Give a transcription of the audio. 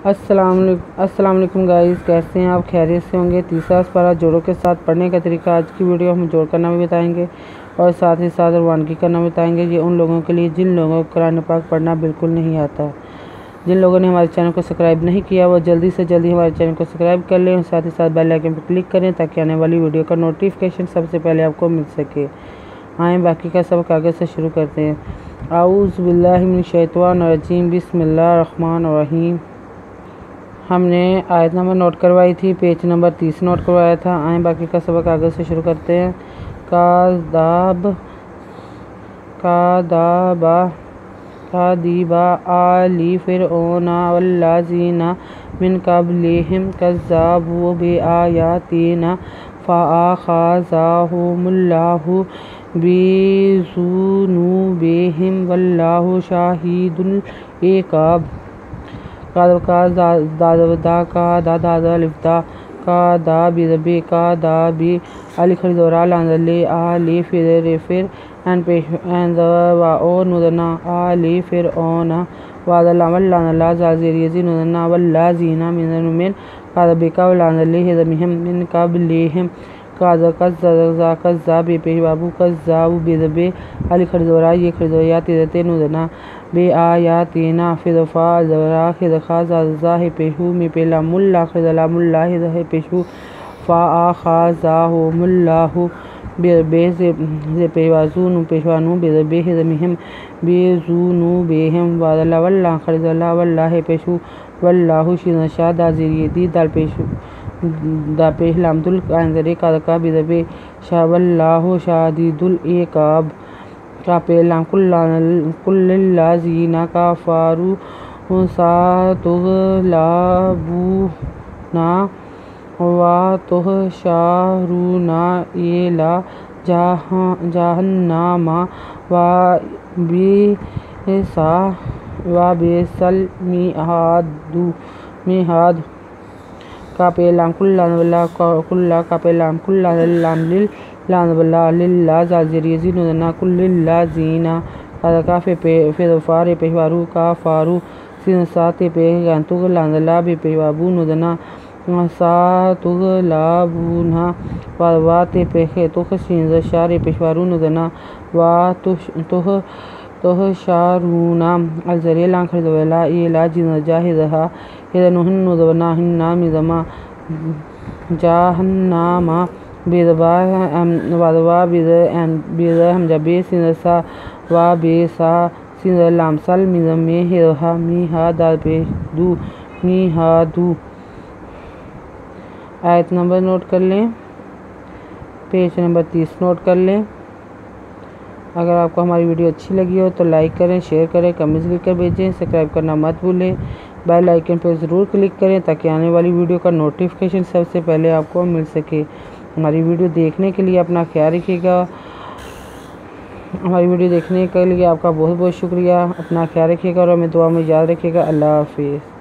अस्सलाम वालेकुम गाइस, कैसे हैं आप? खैरियत से होंगे। तीसरा पारा जोड़ों के साथ पढ़ने का तरीका आज की वीडियो हम जोड़ करना भी बताएंगे और साथ ही साथ रवानगी करना बताएंगे। ये उन लोगों के लिए जिन लोगों को कुरान पाक पढ़ना बिल्कुल नहीं आता। जिन लोगों ने हमारे चैनल को सब्सक्राइब नहीं किया वो जल्दी से जल्दी हमारे चैनल को सब्सक्राइब कर लें और साथ ही साथ बेल आइकन पर क्लिक करें ताकि आने वाली वीडियो का नोटिफिकेशन सबसे पहले आपको मिल सके। आए बाकी का सब कागज़ से शुरू करते हैं। आऊज़ु बिल्लाहि मिनश शैतानिर रजीम, बिस्मिल्लाहिर रहमानिर रहीम। हमने आयत नंबर नोट करवाई थी, पेज नंबर 30 नोट करवाया था। आए बाकी का सबक कागज़ से शुरू करते हैं। कादिबा आली फिरऔना वल्लज़ीना मिन क़ब्लिहिम कज़्ज़बू बिआयातिना फ़अख़ज़हुमुल्लाहु बिज़ुनूबिहिम वल्लाहु शदीदुल इक़ाब। का दा बी अलखरदोरा लांदले आली फिर एंड वाओ नुदना आली फिर ओना वादला जाज़िरियज़ी नुदना वल्लाज़ीना मिन कादबिका लांदले हिदमिहिम मिन क़ब्लिहिम कज़्ज़ा बेबाबू कज़्ज़ाबू बिदबे अलखरदोरा ये खरदोया तिदते नुदना बे आयातिना फिदफ़ा ज़रा खिदख़ा ज़ाहे पेशू में पेला मुल्ला खिदला मुल्ला हिदहे पेशू फ़अख़ज़हुमुल्लाहु बेज़े पेवाज़ूनु पेशवानु बेज़बे हिदमिहिम बेज़ुनूबिहिम वादला वल्ला खिदला वल्लाहे पेशू वल्लाहु शिनशा दाज़िरियदी दाल पेशू दा पेहलामदुल आंदरे कादका बिदबे शावल्लाहु शादीदुल इक़ाब का पेलाम कुल्लिल्लाज़ीना काफ़ारू सातुग़लबूना व तुहशरूना इला जहन्नमा व बिसल मिहाद का पेलाम कुल्ला का पेलाम कुल्ला लिल्ला जाज़िरियज़ी नुदना कुल्लिल्लाज़ीना कादका फ़िदफ़ार पेशवारू का फारू सिनसाते पे गंतुग लांदला बे पेवाबू नुदना सातुग़लबूना वाते पेखे तुख शिंज़ शारे पेशवारू नुदना व तुहशरूना अलज़रिय लांखरदवला इला जिनजा हिदहा हिदनुहुन नुदना हिन्ना मिज़मा जहन्नमा बिदबा वादवा बिद हमजबे सिनसा व बेसा सिंद लामसल मिज़मे हिदहा मिहादू। आयत नंबर नोट कर लें, पेज नंबर 30 नोट कर लें। अगर आपको हमारी वीडियो अच्छी लगी हो तो लाइक करें, शेयर करें, कमेंट्स लिख कर भेजें। सब्सक्राइब करना मत भूलें। बेल आइकन पर ज़रूर क्लिक करें ताकि आने वाली वीडियो का नोटिफिकेशन सबसे पहले आपको मिल सके। हमारी वीडियो देखने के लिए अपना ख्याल रखिएगा। हमारी वीडियो देखने के लिए आपका बहुत बहुत शुक्रिया। अपना ख्याल रखिएगा और हमें दुआ में याद रखिएगा। अल्लाह हाफ़िज़।